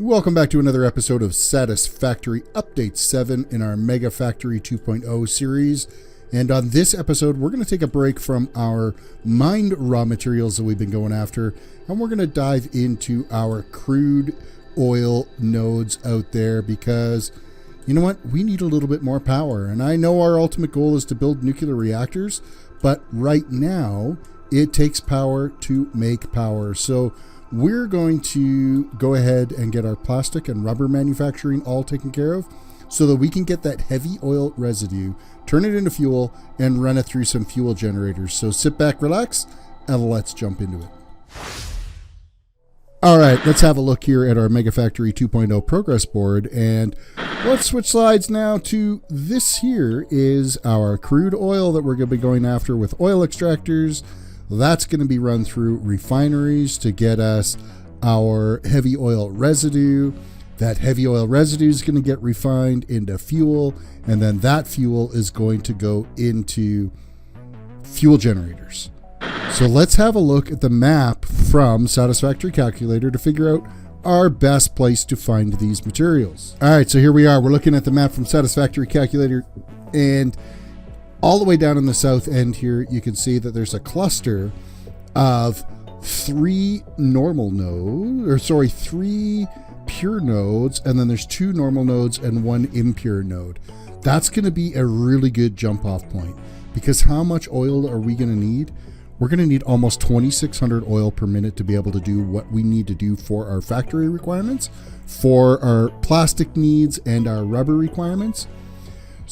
Welcome back to another episode of Satisfactory Update 7 in our Mega Factory 2.0 series. And on this episode, we're going to take a break from our mined raw materials that we've been going after, and we're going to dive into our crude oil nodes out there because, you know what, we need a little bit more power. And I know our ultimate goal is to build nuclear reactors, but right now, it takes power to make power. So we're going to go ahead and get our plastic and rubber manufacturing all taken care of so that we can get that heavy oil residue, turn it into fuel, and run it through some fuel generators. So sit back, relax, and let's jump into it. All right, let's have a look here at our Mega Factory 2.0 progress board. And let's switch slides now to this here is our crude oil that we're going to be going after with oil extractors. That's going to be run through refineries to get us our heavy oil residue. That heavy oil residue is going to get refined into fuel, and then that fuel is going to go into fuel generators. So let's have a look at the map from Satisfactory Calculator to figure out our best place to find these materials. All right, so here we are. We're looking at the map from Satisfactory Calculator, and all the way down in the south end here, you can see that there's a cluster of three pure nodes, and then there's two normal nodes and one impure node. That's going to be a really good jump off point, because how much oil are we going to need? We're going to need almost 2,600 oil per minute to be able to do what we need to do for our factory requirements, for our plastic needs, and our rubber requirements.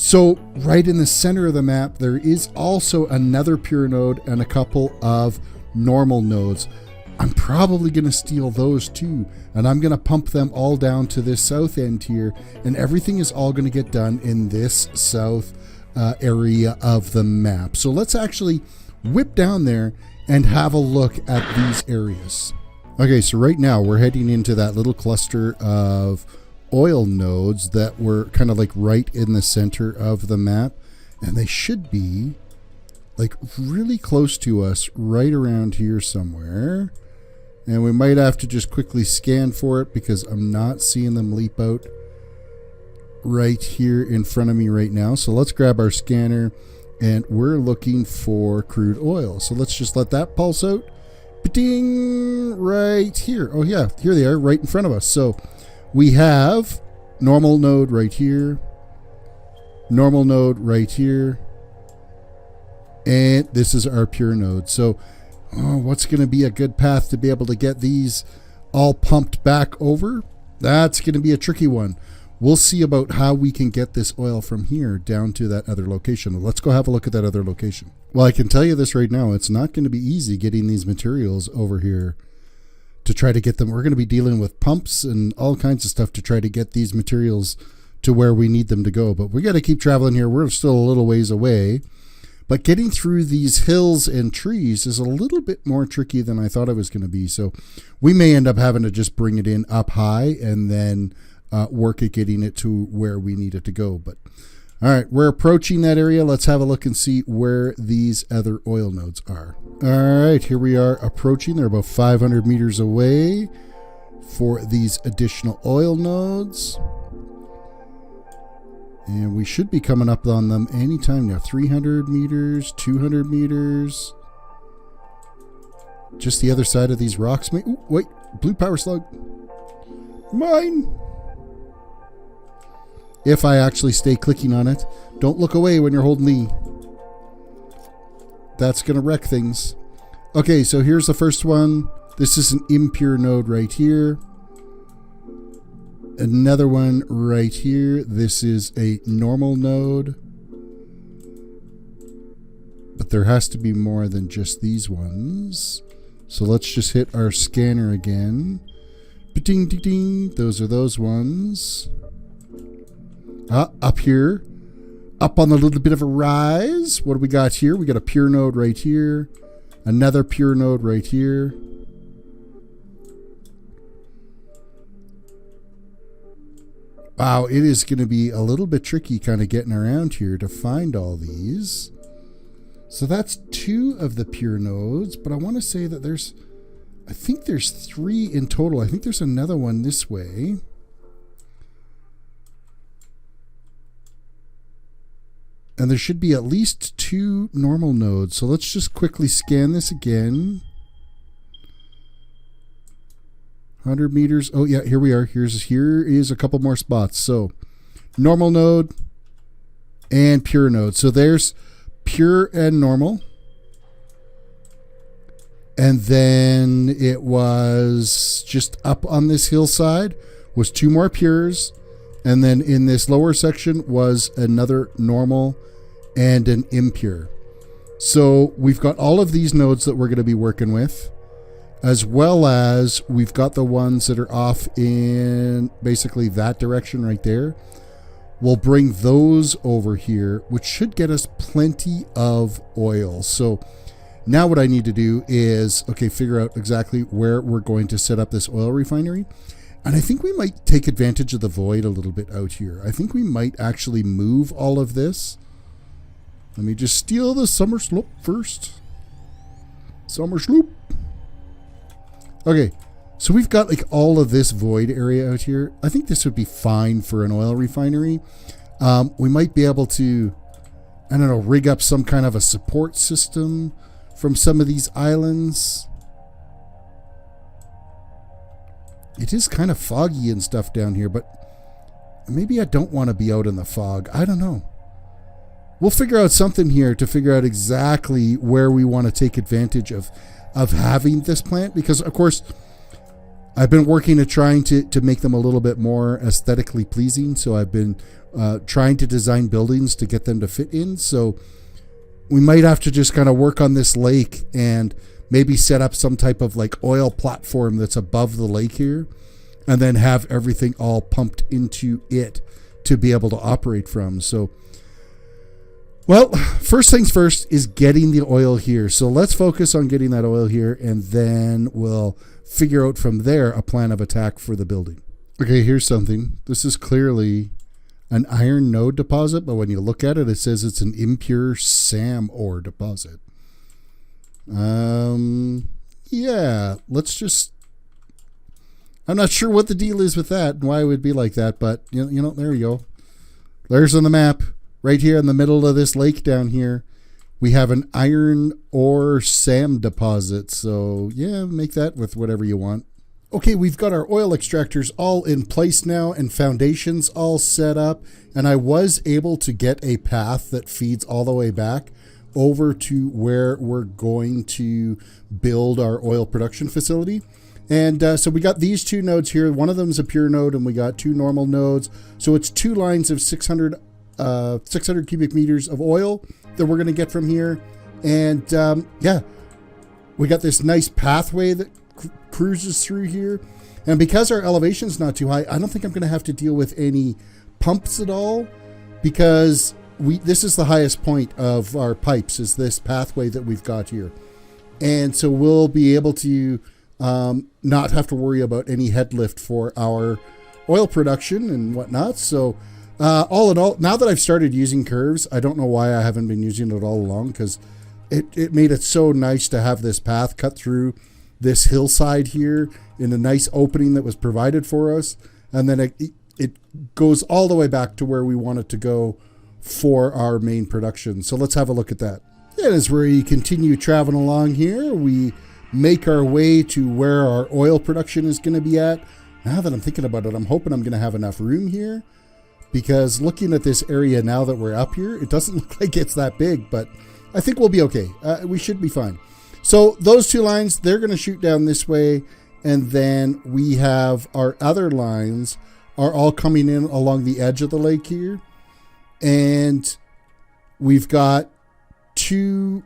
So right in the center of the map, there is also another pure node and a couple of normal nodes. I'm probably going to steal those too, and I'm going to pump them all down to this south end here, and everything is all going to get done in this south area of the map. So let's actually whip down there and have a look at these areas. Okay, so right now we're heading into that little cluster of oil nodes that were kind of like right in the center of the map, and they should be like really close to us right around here somewhere, and we might have to just quickly scan for it because I'm not seeing them leap out right here in front of me right now. So let's grab our scanner, and we're looking for crude oil. So let's just let that pulse out. Ba-ding! Right here. Oh yeah, here they are right in front of us. So we have normal node right here, normal node right here, and this is our pure node. So what's going to be a good path to be able to get these all pumped back over? That's going to be a tricky one. We'll see about how we can get this oil from here down to that other location. Let's go have a look at that other location. Well, I can tell you this right now, it's not going to be easy getting these materials over here to try to get them. We're going to be dealing with pumps and all kinds of stuff to try to get these materials to where we need them to go. But we got to keep traveling here. We're still a little ways away. But getting through these hills and trees is a little bit more tricky than I thought it was going to be. So we may end up having to just bring it in up high and then work at getting it to where we need it to go. But all right, we're approaching that area. Let's have a look and see where these other oil nodes are. All right, here we are approaching. They're about 500 meters away for these additional oil nodes. And we should be coming up on them anytime now. 300 meters, 200 meters. Just the other side of these rocks. Ooh, wait, blue power slug. Mine. If I actually stay clicking on it. Don't look away when you're holding the. That's going to wreck things. Okay, so here's the first one. This is an impure node right here. Another one right here. This is a normal node. But there has to be more than just these ones. So let's just hit our scanner again. Ding, ding, ding. Those are those ones. Up here. Up on a little bit of a rise. What do we got here? We got a pure node right here. Another pure node right here. Wow, it is going to be a little bit tricky kind of getting around here to find all these. So that's two of the pure nodes, but I want to say that there's I think there's 3 in total. I think there's another one this way. And there should be at least 2 normal nodes. So let's just quickly scan this again. 100 meters. Oh yeah, here we are. Here is a couple more spots. So normal node and pure node. So there's pure and normal. And then it was just up on this hillside was 2 more pures. And then in this lower section was another normal and an impure. So we've got all of these nodes that we're going to be working with, as well as we've got the ones that are off in basically that direction right there. We'll bring those over here, which should get us plenty of oil. So now what I need to do is, figure out exactly where we're going to set up this oil refinery. And I think we might take advantage of the void a little bit out here. I think we might actually move all of this. Let me just steal the summer slope first. Summer slope. Okay, so we've got like all of this void area out here. I think this would be fine for an oil refinery. We might be able to, I don't know, rig up some kind of a support system from some of these islands. It is kind of foggy and stuff down here, but maybe I don't want to be out in the fog. I don't know. We'll figure out something here to figure out exactly where we want to take advantage of having this plant, because of course I've been working at trying to make them a little bit more aesthetically pleasing. So I've been trying to design buildings to get them to fit in. So we might have to just kind of work on this lake and maybe set up some type of like oil platform that's above the lake here, and then have everything all pumped into it to be able to operate from. So, well, first things first is getting the oil here. So let's focus on getting that oil here, and then we'll figure out from there a plan of attack for the building. Okay, here's something. This is clearly an iron node deposit, but when you look at it, it says it's an impure SAM ore deposit. Yeah, let's just, I'm not sure what the deal is with that and why it would be like that, but you know, there you go. There's on the map right here in the middle of this lake down here. We have an iron ore SAM deposit. So yeah, make that with whatever you want. Okay, we've got our oil extractors all in place now and foundations all set up. And I was able to get a path that feeds all the way back over to where we're going to build our oil production facility. And so we got these 2 nodes here. One of them is a pure node, and we got 2 normal nodes. So it's 2 lines of 600 cubic meters of oil that we're going to get from here. And yeah, we got this nice pathway that cruises through here. And because our elevation's not too high, I don't think I'm going to have to deal with any pumps at all, because this is the highest point of our pipes, is this pathway that we've got here. And so we'll be able to not have to worry about any head lift for our oil production and whatnot. So all in all, now that I've started using curves, I don't know why I haven't been using it all along, because it made it so nice to have this path cut through this hillside here in a nice opening that was provided for us. And then it goes all the way back to where we want it to go for our main production. So let's have a look at that. And as we continue traveling along here, we make our way to where our oil production is going to be at. Now that I'm thinking about it, I'm hoping I'm going to have enough room here, because looking at this area now that we're up here, it doesn't look like it's that big, but I think we'll be okay. We should be fine. So those 2 lines, they're going to shoot down this way, and then we have our other lines are all coming in along the edge of the lake here. And we've got 2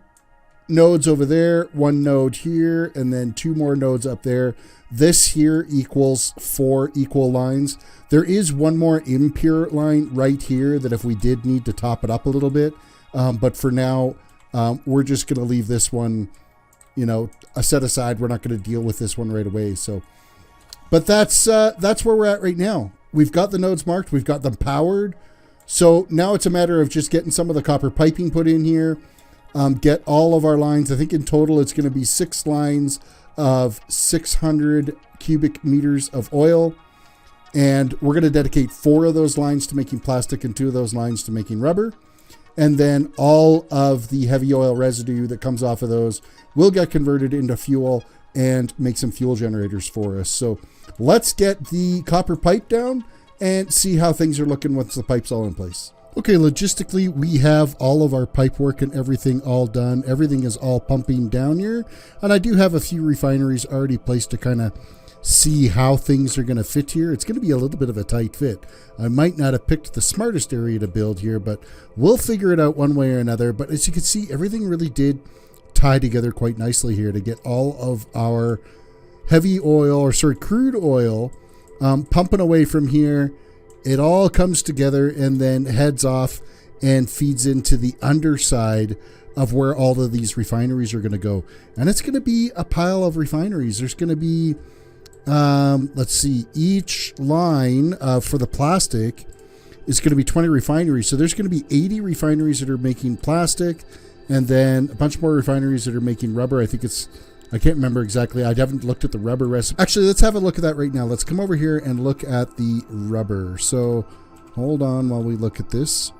nodes over there, 1 node here, and then 2 more nodes up there. This here equals 4 equal lines. There is 1 more impure line right here that if we did need to top it up a little bit. But for now, we're just going to leave this one, set aside. We're not going to deal with this one right away. So, but that's where we're at right now. We've got the nodes marked. We've got them powered. So now it's a matter of just getting some of the copper piping put in here, get all of our lines. I think in total it's going to be 6 lines of 600 cubic meters of oil. And we're going to dedicate 4 of those lines to making plastic and 2 of those lines to making rubber. And then all of the heavy oil residue that comes off of those will get converted into fuel and make some fuel generators for us. So let's get the copper pipe down and see how things are looking once the pipe's all in place. Okay, logistically, we have all of our pipe work and everything all done. Everything is all pumping down here. And I do have a few refineries already placed to kind of see how things are going to fit here. It's going to be a little bit of a tight fit. I might not have picked the smartest area to build here, but we'll figure it out one way or another. But as you can see, everything really did tie together quite nicely here to get all of our heavy oil, or sorry, crude oil, pumping away from here. It all comes together and then heads off and feeds into the underside of where all of these refineries are going to go. And it's going to be a pile of refineries. There's going to be let's see, each line for the plastic is going to be 20 refineries. So there's going to be 80 refineries that are making plastic, and then a bunch more refineries that are making rubber. I can't remember exactly. I haven't looked at the rubber recipe. Actually, let's have a look at that right now. Let's come over here and look at the rubber. So hold on while we look at this.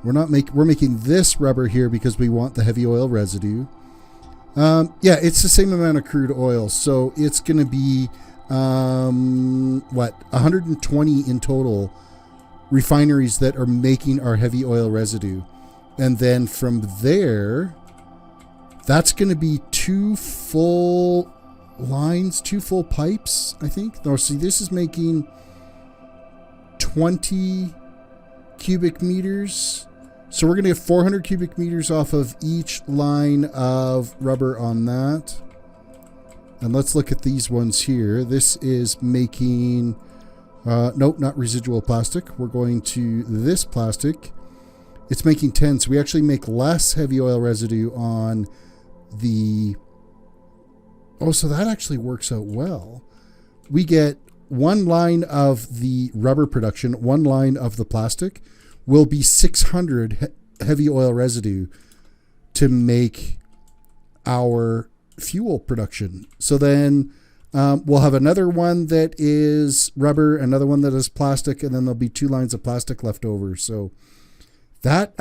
We're making this rubber here because we want the heavy oil residue. Yeah, it's the same amount of crude oil, so it's going to be 120 in total refineries that are making our heavy oil residue. And then from there, that's going to be 2 full lines, 2 full pipes, I think. No, see, this is making 20 cubic meters. So we're going to get 400 cubic meters off of each line of rubber on that. And let's look at these ones here. This is making, nope, not residual plastic. We're going to this plastic. It's making 10. So we actually make less heavy oil residue on the, oh, so that actually works out well. We get 1 line of the rubber production, 1 line of the plastic, will be 600 heavy oil residue to make our fuel production. So then we'll have another one that is rubber, another one that is plastic, and then there'll be 2 lines of plastic left over. So that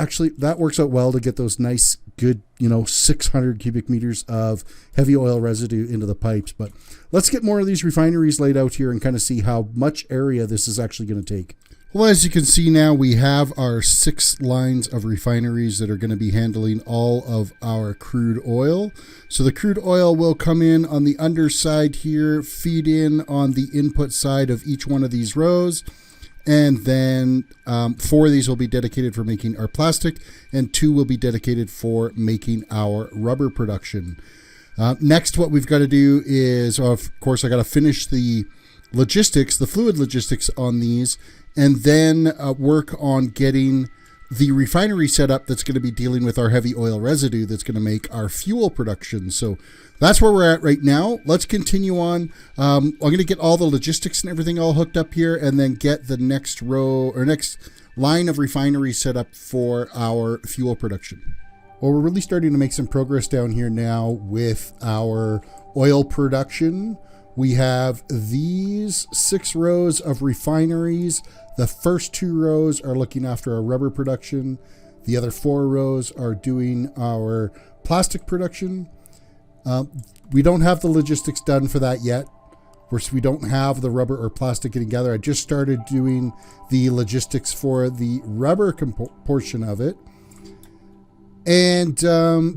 works out well to get those nice, good, 600 cubic meters of heavy oil residue into the pipes. But let's get more of these refineries laid out here and kind of see how much area this is actually going to take. Well, as you can see now, we have our 6 lines of refineries that are going to be handling all of our crude oil. So the crude oil will come in on the underside here, feed in on the input side of each one of these rows. And then 4 of these will be dedicated for making our plastic, and 2 will be dedicated for making our rubber production. Next, what we've got to do is, of course, I got to finish the logistics, the fluid logistics on these, and then work on getting the refinery set up that's going to be dealing with our heavy oil residue that's going to make our fuel production. So that's where we're at right now. Let's continue on. I'm going to get all the logistics and everything all hooked up here, and then get the next row or next line of refinery set up for our fuel production. Well, we're really starting to make some progress down here now with our oil production. We have these 6 rows of refineries. The first 2 rows are looking after our rubber production. The other 4 rows are doing our plastic production. We don't have the logistics done for that yet. Of course, we don't have the rubber or plastic getting together. I just started doing the logistics for the rubber portion of it. And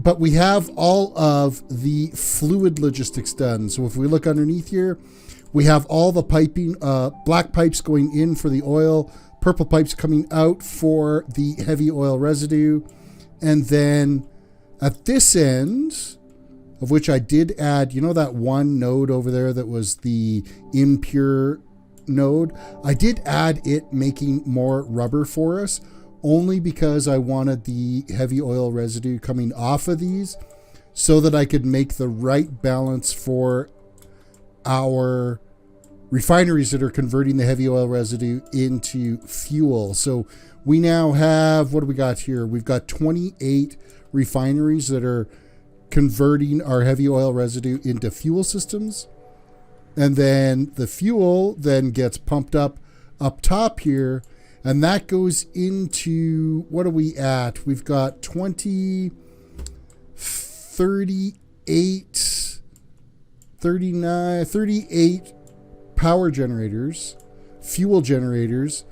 but we have all of the fluid logistics done. So if we look underneath here, we have all the piping, black pipes going in for the oil, purple pipes coming out for the heavy oil residue. And then at this end, of which I did add, that one node over there that was the impure node, I did add it making more rubber for us, only because I wanted the heavy oil residue coming off of these so that I could make the right balance for our refineries that are converting the heavy oil residue into fuel. So we now have, what do we got here? We've got 28 refineries that are converting our heavy oil residue into fuel systems. And then the fuel then gets pumped up top here. And that goes into, what are we at? We've got 20, 38, 39, 38 power generators, fuel generators.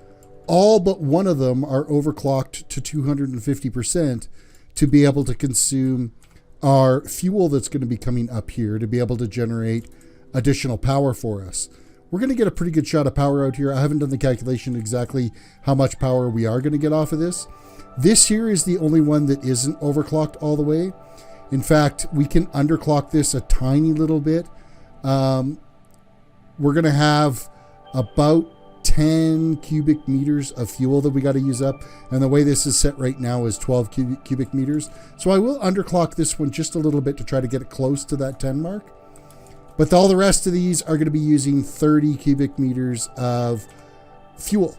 All but one of them are overclocked to 250% to be able to consume our fuel that's going to be coming up here to be able to generate additional power for us. We're going to get a pretty good shot of power out here. I haven't done the calculation exactly how much power we are going to get off of this. This here is the only one that isn't overclocked all the way. In fact, we can underclock this a tiny little bit. We're going to have about 10 cubic meters of fuel that we got to use up. And the way this is set right now is 12 cubic meters. So I will underclock this one just a little bit to try to get it close to that 10 mark. But all the rest of these are going to be using 30 cubic meters of fuel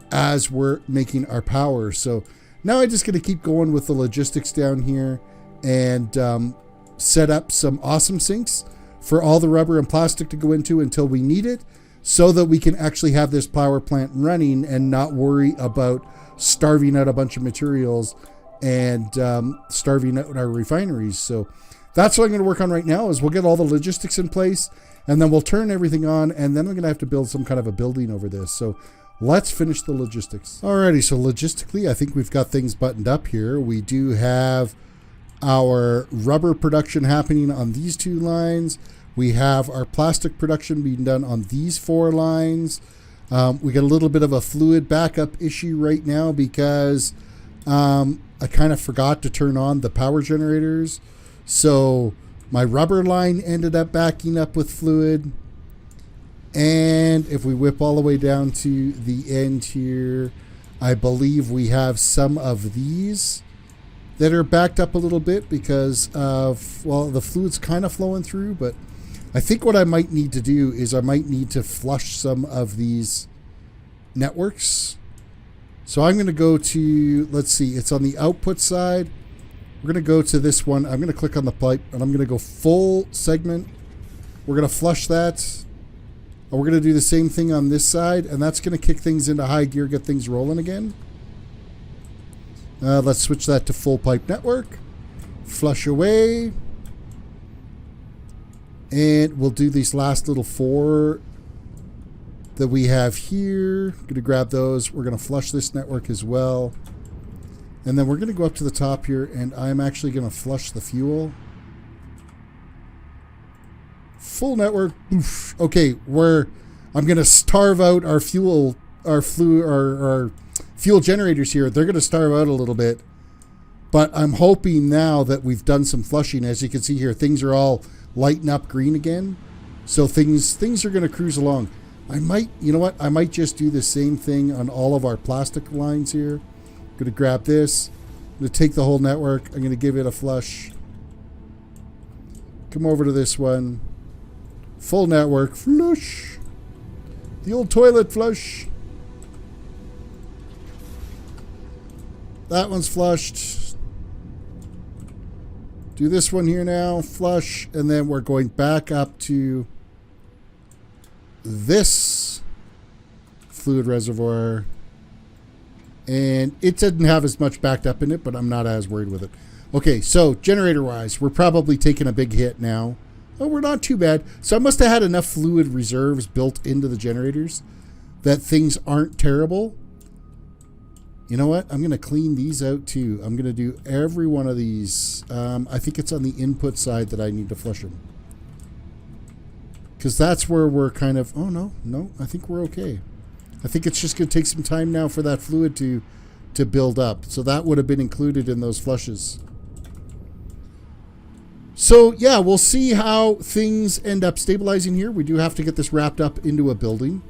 as we're making our power. So now I'm just going to keep going with the logistics down here and set up some awesome sinks for all the rubber and plastic to go into until we need it, so that we can actually have this power plant running and not worry about starving out a bunch of materials and starving out our refineries. So that's what I'm going to work on right now, is we'll get all the logistics in place, and then we'll turn everything on, and then we're going to have to build some kind of a building over this. So let's finish the logistics. Alrighty, so logistically, I think we've got things buttoned up here. We do have our rubber production happening on these 2 lines. We have our plastic production being done on these 4 lines. We got a little bit of a fluid backup issue right now because I kind of forgot to turn on the power generators. So my rubber line ended up backing up with fluid. And if we whip all the way down to the end here, I believe we have some of these that are backed up a little bit because of, well, the fluid's kind of flowing through, but I think what I might need to do is I might need to flush some of these networks. So I'm going to go to, let's see, it's on the output side. We're going to go to this one. I'm going to click on the pipe and I'm going to go full segment. We're going to flush that. And we're going to do the same thing on this side, and that's going to kick things into high gear, get things rolling again. Let's switch that to full pipe network. Flush away. And we'll do these last little 4 that we have here. Going to grab those. We're going to flush this network as well. And then we're going to go up to the top here, and I'm actually going to flush the fuel. Full network. Oof. Okay, I'm going to starve out our fuel generators here. They're going to starve out a little bit. But I'm hoping now that we've done some flushing. As you can see here, things are all lighting up green again. So things are going to cruise along. I might, you know what? I might just do the same thing on all of our plastic lines here. I'm going to grab this. I'm going to take the whole network. I'm going to give it a flush. Come over to this one. Full network. Flush. The old toilet flush. That one's flushed. Do this one here now. Flush. And then we're going back up to this fluid reservoir. And it didn't have as much backed up in it, but I'm not as worried with it. Okay, so generator-wise, we're probably taking a big hit now. Oh, we're not too bad. So I must have had enough fluid reserves built into the generators that things aren't terrible. You know what? I'm going to clean these out too. I'm going to do every one of these. I think it's on the input side that I need to flush them. Because that's where we're kind of... Oh, no. I think we're okay. I think it's just going to take some time now for that fluid to build up. So that would have been included in those flushes. So, yeah, we'll see how things end up stabilizing here. We do have to get this wrapped up into a building.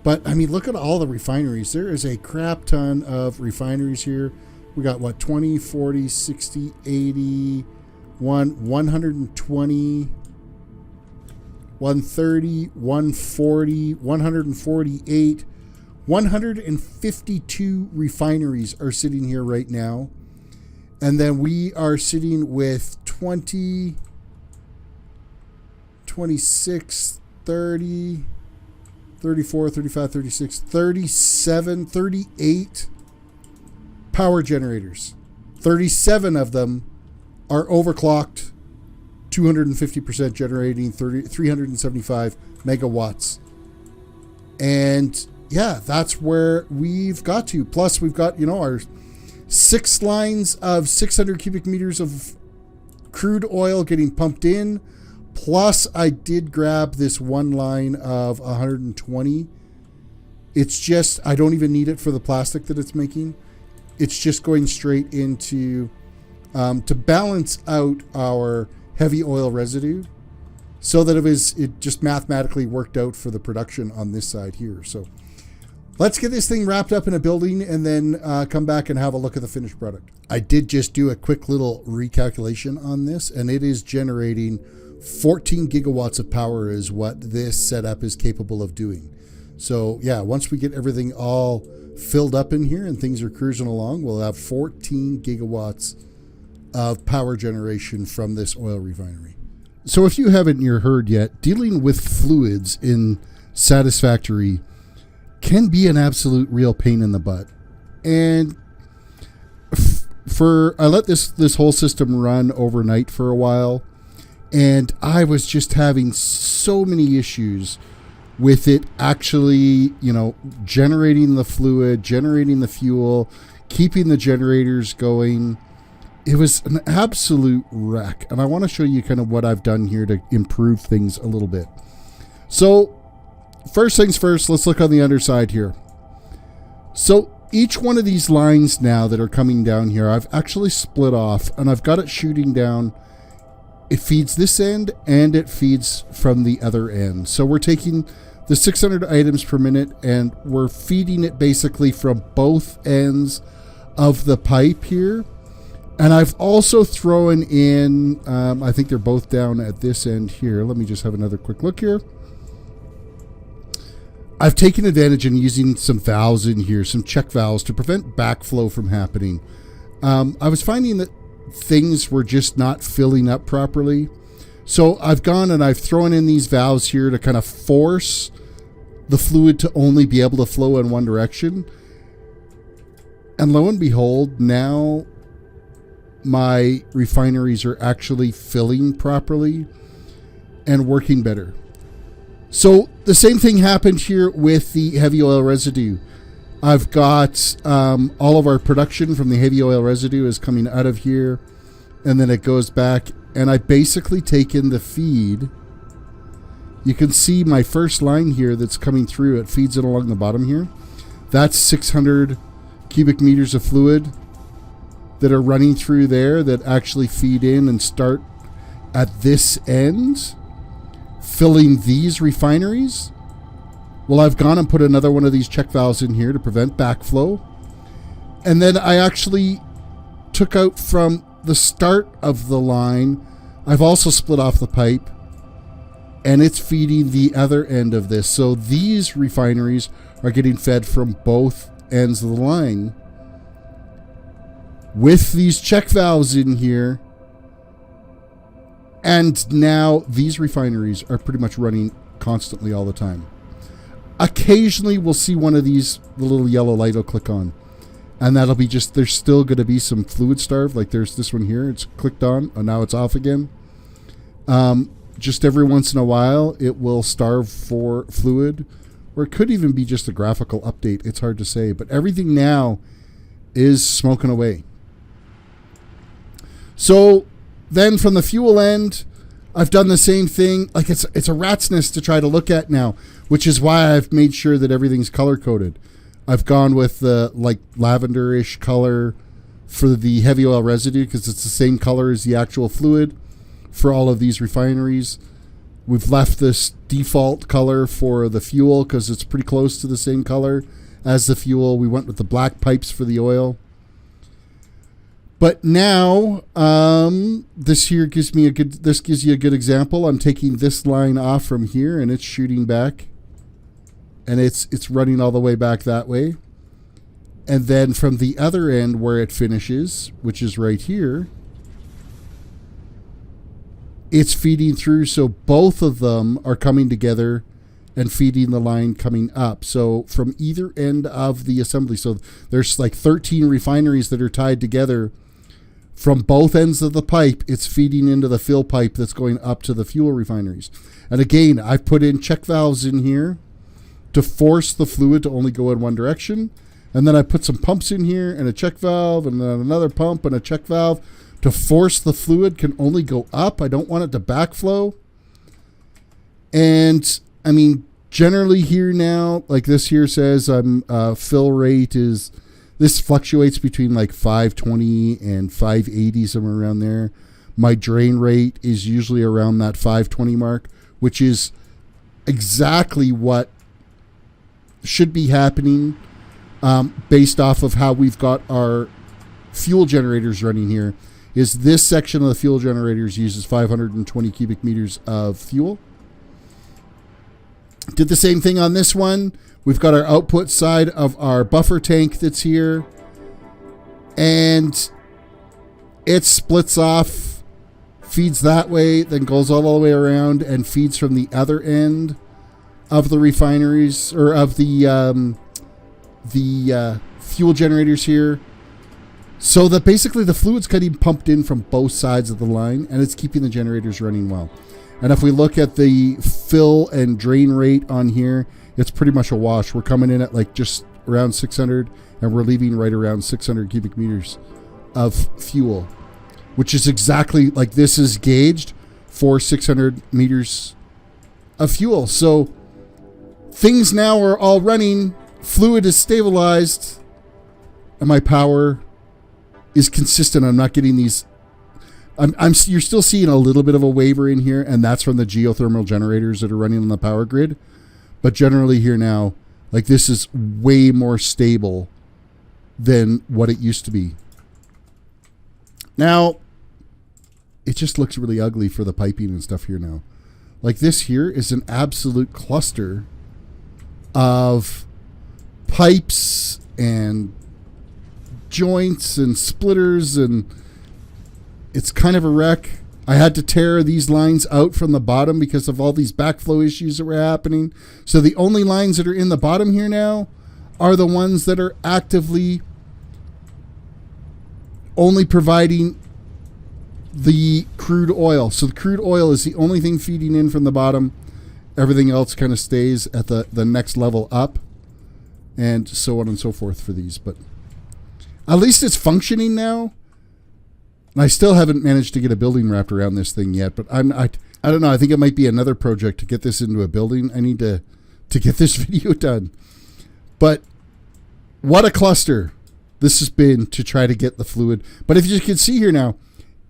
But, I mean, look at all the refineries. There is a crap ton of refineries here. We got, what, 20, 40, 60, 80, 120, 130, 140, 148, 152 refineries are sitting here right now. And then we are sitting with 20, 26, 30, 34, 35, 36, 37, 38 power generators. 37 of them are overclocked, 250% generating 375 megawatts. And yeah, that's where we've got to. Plus we've got, our 6 lines of 600 cubic meters of crude oil getting pumped in. Plus I did grab this one line of 120. It's just, I don't even need it for the plastic that it's making. It's just going straight into, to balance out our heavy oil residue, so that it just mathematically worked out for the production on this side here. So let's get this thing wrapped up in a building and then come back and have a look at the finished product. I did just do a quick little recalculation on this, and it is generating 14 gigawatts of power is what this setup is capable of doing. So yeah, once we get everything all filled up in here and things are cruising along, we'll have 14 gigawatts of power generation from this oil refinery. So if you haven't heard yet, dealing with fluids in Satisfactory can be an absolute real pain in the butt. And I let this whole system run overnight for a while, and I was just having so many issues with it actually, generating the fluid, generating the fuel, keeping the generators going. It was an absolute wreck. And I want to show you kind of what I've done here to improve things a little bit. So first things first, let's look on the underside here. So each one of these lines now that are coming down here, I've actually split off, and I've got it shooting down. It feeds this end and it feeds from the other end. So we're taking the 600 items per minute and we're feeding it basically from both ends of the pipe here. And I've also thrown in, I think they're both down at this end here. Let me just have another quick look here. I've taken advantage in using some valves in here, some check valves to prevent backflow from happening. I was finding that things were just not filling up properly. So I've gone and I've thrown in these valves here to kind of force the fluid to only be able to flow in one direction. And lo and behold, now my refineries are actually filling properly and working better. So the same thing happened here with the heavy oil residue. I've got all of our production from the heavy oil residue is coming out of here, and then it goes back, and I basically take in the feed. You can see my first line here that's coming through. It feeds it along the bottom here. That's 600 cubic meters of fluid that are running through there that actually feed in and start at this end, filling these refineries. Well, I've gone and put another one of these check valves in here to prevent backflow. And then I actually took out from the start of the line, I've also split off the pipe, and it's feeding the other end of this. So these refineries are getting fed from both ends of the line with these check valves in here. And now these refineries are pretty much running constantly all the time. Occasionally we'll see one of these, the little yellow light will click on, and that'll be just, there's still going to be some fluid starve. Like there's this one here, it's clicked on, and now it's off again. Just every once in a while it will starve for fluid, or it could even be just a graphical update. It's hard to say, but everything now is smoking away. So then from the fuel end, I've done the same thing. Like it's a rat's nest to try to look at now, which is why I've made sure that everything's color coded. I've gone with the like lavender-ish color for the heavy oil residue because it's the same color as the actual fluid for all of these refineries. We've left this default color for the fuel because it's pretty close to the same color as the fuel. We went with the black pipes for the oil. But now, this gives you a good example. I'm taking this line off from here, and it's shooting back, and it's running all the way back that way. And then from the other end where it finishes, which is right here, it's feeding through. So both of them are coming together and feeding the line coming up. So from either end of the assembly, so there's like 13 refineries that are tied together. From both ends of the pipe, it's feeding into the fill pipe that's going up to the fuel refineries. And again, I've put in check valves in here to force the fluid to only go in one direction. And then I put some pumps in here and a check valve and then another pump and a check valve to force the fluid can only go up. I don't want it to backflow. And I mean, generally here now, like this here says, fill rate is, this fluctuates between like 520 and 580, somewhere around there. My drain rate is usually around that 520 mark, which is exactly what should be happening based off of how we've got our fuel generators running here. Is this section of the fuel generators uses 520 cubic meters of fuel. Did the same thing on this one. We've got our output side of our buffer tank that's here. And it splits off, feeds that way, then goes all the way around and feeds from the other end of the refineries, or of the fuel generators here. So that basically the fluid's getting pumped in from both sides of the line, and it's keeping the generators running well. And if we look at the fill and drain rate on here, it's pretty much a wash. We're coming in at like just around 600, and we're leaving right around 600 cubic meters of fuel, which is exactly like this is gauged for 600 meters of fuel. So things now are all running. Fluid is stabilized, and my power is consistent. I'm not getting these. You're still seeing a little bit of a waver in here, and that's from the geothermal generators that are running on the power grid. But generally here now, like this is way more stable than what it used to be. Now, it just looks really ugly for the piping and stuff here now. Like this here is an absolute cluster of pipes and joints and splitters, and it's kind of a wreck. I had to tear these lines out from the bottom because of all these backflow issues that were happening. So the only lines that are in the bottom here now are the ones that are actively only providing the crude oil. So the crude oil is the only thing feeding in from the bottom. Everything else kind of stays at the next level up, and so on and so forth for these. But at least it's functioning now. And I still haven't managed to get a building wrapped around this thing yet, but I don't know. I think it might be another project to get this into a building. I need to get this video done. But what a cluster this has been to try to get the fluid. But if you can see here now,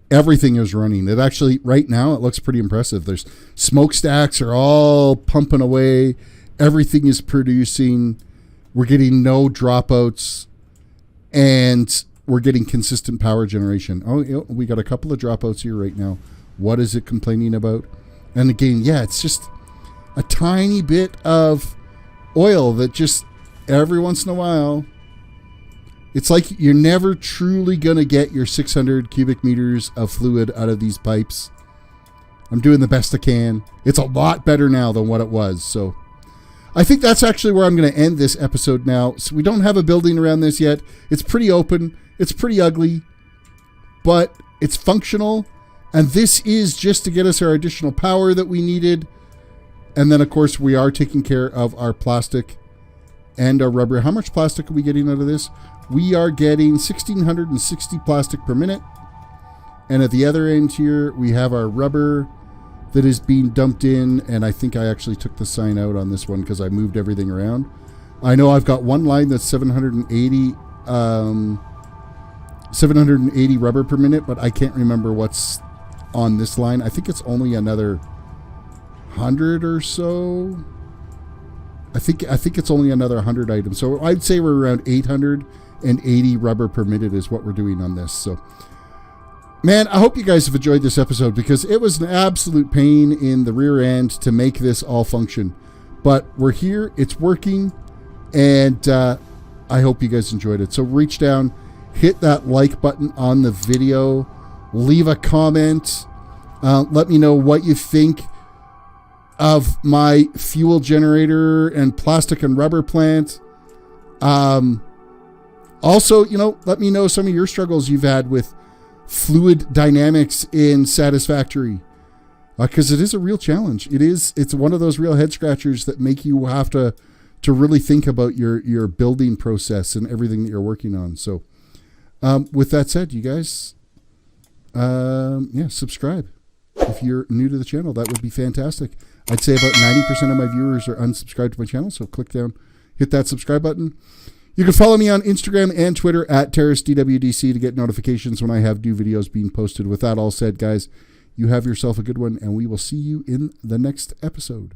everything is running. It actually, right now, it looks pretty impressive. There's smokestacks are all pumping away. Everything is producing. We're getting no dropouts, and we're getting consistent power generation. Oh, we got a couple of dropouts here right now. What is it complaining about? And again, yeah, it's just a tiny bit of oil that just every once in a while, it's like you're never truly going to get your 600 cubic meters of fluid out of these pipes. I'm doing the best I can. It's a lot better now than what it was. So I think that's actually where I'm going to end this episode now. So we don't have a building around this yet. It's pretty open. It's pretty ugly, but it's functional. And this is just to get us our additional power that we needed. And then, of course, we are taking care of our plastic and our rubber. How much plastic are we getting out of this? We are getting 1,660 plastic per minute. And at the other end here, we have our rubber that is being dumped in. And I think I actually took the sign out on this one because I moved everything around. I know I've got one line that's 780 rubber per minute, but I can't remember what's on this line. I think it's only another 100 or so. I think it's only another 100 items. So I'd say we're around 880 rubber per minute is what we're doing on this. So, man, I hope you guys have enjoyed this episode because it was an absolute pain in the rear end to make this all function. But we're here. It's working. And I hope you guys enjoyed it. So reach down, hit that like button on the video, leave a comment, let me know what you think of my fuel generator and plastic and rubber plant. Also, let me know some of your struggles you've had with fluid dynamics in Satisfactory, because it is a real challenge. It's one of those real head scratchers that make you have to really think about your building process and everything that you're working on. So with that said, you guys, subscribe. If you're new to the channel, that would be fantastic. I'd say about 90% of my viewers are unsubscribed to my channel, so click down, hit that subscribe button. You can follow me on Instagram and Twitter at TerrisDWDC to get notifications when I have new videos being posted. With that all said, guys, you have yourself a good one, and we will see you in the next episode.